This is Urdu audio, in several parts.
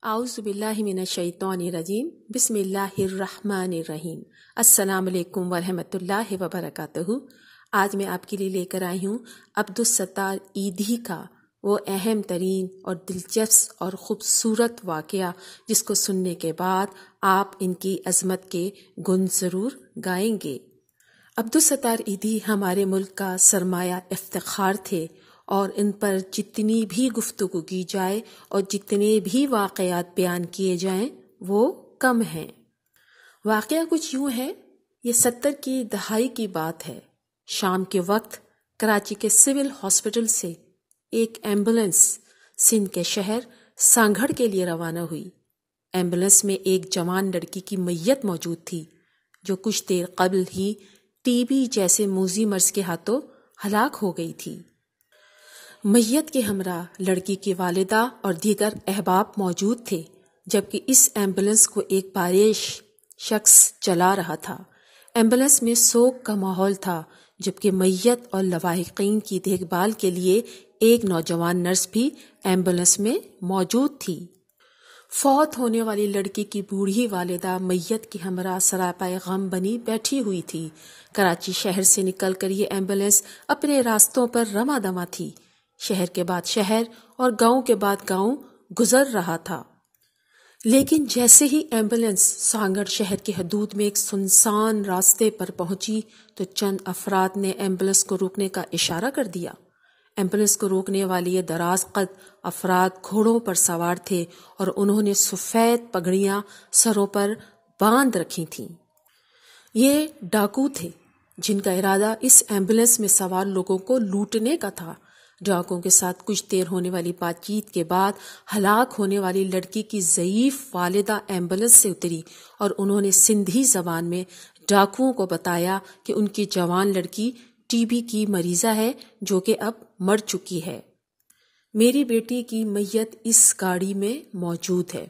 اعوذ باللہ من الشیطان الرجیم بسم اللہ الرحمن الرحیم۔ السلام علیکم ورحمۃ اللہ وبرکاتہ۔ آج میں آپ کے لیے لے کر آئی ہوں عبدالستار ایدھی کا وہ اہم ترین اور دلچسپ اور خوبصورت واقعہ جس کو سننے کے بعد آپ ان کی عظمت کے گن ضرور گائیں گے۔ عبدالستار ایدھی ہمارے ملک کا سرمایہ افتخار تھے اور ان پر جتنی بھی گفتگو کی جائے اور جتنے بھی واقعات بیان کیے جائیں وہ کم ہیں۔ واقعہ کچھ یوں ہے، یہ 70 کی دہائی کی بات ہے۔ شام کے وقت کراچی کے سول ہاسپٹل سے ایک ایمبولینس سندھ کے شہر سانگھڑ کے لیے روانہ ہوئی۔ ایمبولینس میں ایک جوان لڑکی کی میت موجود تھی جو کچھ دیر قبل ہی ٹی بی جیسے موذی مرض کے ہاتھوں ہلاک ہو گئی تھی۔ میت کے ہمراہ لڑکی کی والدہ اور دیگر احباب موجود تھے، جبکہ اس ایمبولینس کو ایک باریش شخص چلا رہا تھا۔ ایمبولینس میں سوگ کا ماحول تھا، جبکہ میت اور لواحقین کی دیکھ بھال کے لیے ایک نوجوان نرس بھی ایمبولینس میں موجود تھی۔ فوت ہونے والی لڑکی کی بوڑھی والدہ میت کے ہمراہ سراپائے غم بنی بیٹھی ہوئی تھی۔ کراچی شہر سے نکل کر یہ ایمبولینس اپنے راستوں پر رواں دواں تھی۔ شہر کے بعد شہر اور گاؤں کے بعد گاؤں گزر رہا تھا، لیکن جیسے ہی ایمبولینس سانگھڑ شہر کی حدود میں ایک سنسان راستے پر پہنچی تو چند افراد نے ایمبولینس کو روکنے کا اشارہ کر دیا۔ ایمبولینس کو روکنے والی یہ دراز قد افراد گھوڑوں پر سوار تھے اور انہوں نے سفید پگڑیاں سروں پر باندھ رکھی تھیں۔ یہ ڈاکو تھے جن کا ارادہ اس ایمبولینس میں سوار لوگوں کو لوٹنے کا تھا۔ ڈاکوؤں کے ساتھ کچھ دیر ہونے والی بات چیت کے بعد ہلاک ہونے والی لڑکی کی ضعیف والدہ ایمبولینس سے اتری اور انہوں نے سندھی زبان میں ڈاکوؤں کو بتایا کہ ان کی جوان لڑکی ٹی بی کی مریضہ ہے جو کہ اب مر چکی ہے۔ میری بیٹی کی میت اس گاڑی میں موجود ہے۔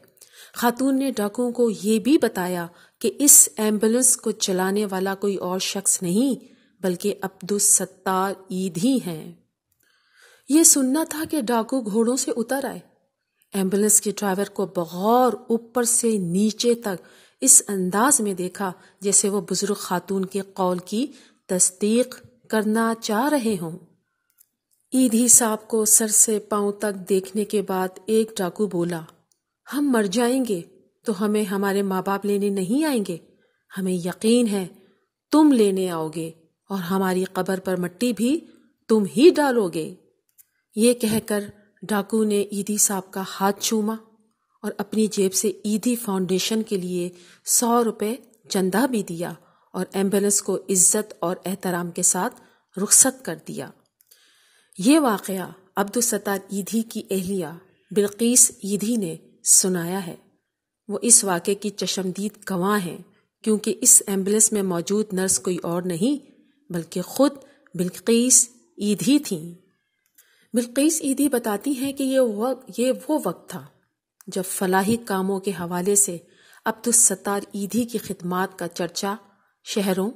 خاتون نے ڈاکوؤں کو یہ بھی بتایا کہ اس ایمبولینس کو چلانے والا کوئی اور شخص نہیں بلکہ عبدالستار ایدھی ہیں۔ یہ سننا تھا کہ ڈاکو گھوڑوں سے اتر آئے۔ ایمبولینس کے ڈرائیور کو بغور اوپر سے نیچے تک اس انداز میں دیکھا جیسے وہ بزرگ خاتون کے قول کی تصدیق کرنا چاہ رہے ہوں۔ ایدھی صاحب کو سر سے پاؤں تک دیکھنے کے بعد ایک ڈاکو بولا، ہم مر جائیں گے تو ہمیں ہمارے ماں باپ لینے نہیں آئیں گے، ہمیں یقین ہے تم لینے آؤ گے اور ہماری قبر پر مٹی بھی تم ہی ڈالو گے۔ یہ کہہ کر ڈاکو نے ایدھی صاحب کا ہاتھ چوما اور اپنی جیب سے ایدھی فاؤنڈیشن کے لیے 100 روپے چندہ بھی دیا اور ایمبولینس کو عزت اور احترام کے ساتھ رخصت کر دیا۔ یہ واقعہ عبدالستار ایدھی کی اہلیہ بلقیس ایدھی نے سنایا ہے۔ وہ اس واقعے کی چشمدید گواہ ہیں کیونکہ اس ایمبولینس میں موجود نرس کوئی اور نہیں بلکہ خود بلقیس ایدھی تھیں۔ بلقیس ایدھی بتاتی ہیں کہ یہ وہ وقت تھا جب فلاحی کاموں کے حوالے سے عبدالستار ایدھی کی خدمات کا چرچا شہروں،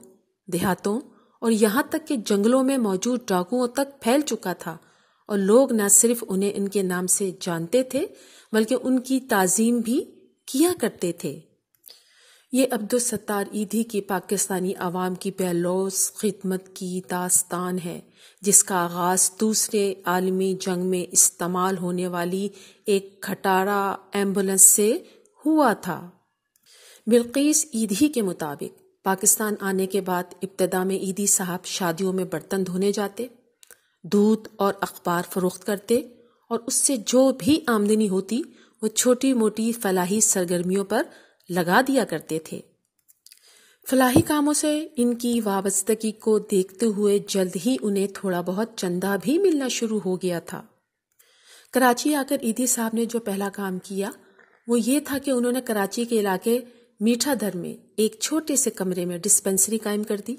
دیہاتوں اور یہاں تک کہ جنگلوں میں موجود ڈاکوؤں تک پھیل چکا تھا اور لوگ نہ صرف انہیں ان کے نام سے جانتے تھے بلکہ ان کی تعظیم بھی کیا کرتے تھے۔ یہ عبدالستار ایدھی کی پاکستانی عوام کی بے لوث خدمت کی داستان ہے جس کا آغاز دوسرے عالمی جنگ میں استعمال ہونے والی ایک کھٹارا ایمبولینس سے ہوا تھا۔ بلقیس ایدھی کے مطابق پاکستان آنے کے بعد ابتدا میں ایدھی صاحب شادیوں میں برتن دھونے جاتے، دودھ اور اخبار فروخت کرتے اور اس سے جو بھی آمدنی ہوتی وہ چھوٹی موٹی فلاحی سرگرمیوں پر لگا دیا کرتے تھے۔ فلاحی کاموں سے ان کی وابستگی کو دیکھتے ہوئے جلد ہی انہیں تھوڑا بہت چندہ بھی ملنا شروع ہو گیا تھا۔ کراچی آ کر ایدھی صاحب نے جو پہلا کام کیا وہ یہ تھا کہ انہوں نے کراچی کے علاقے میٹھا در میں ایک چھوٹے سے کمرے میں ڈسپنسری قائم کر دی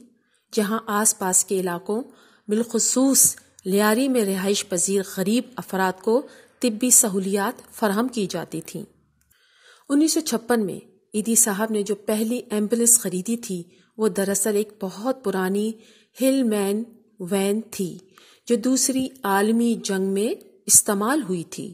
جہاں آس پاس کے علاقوں بالخصوص لیاری میں رہائش پذیر غریب افراد کو طبی سہولیات فراہم کی جاتی تھیں۔ 1956 میں ایدھی صاحب نے جو پہلی ایمبولینس خریدی تھی وہ دراصل ایک بہت پرانی ہل مین وین تھی جو دوسری عالمی جنگ میں استعمال ہوئی تھی۔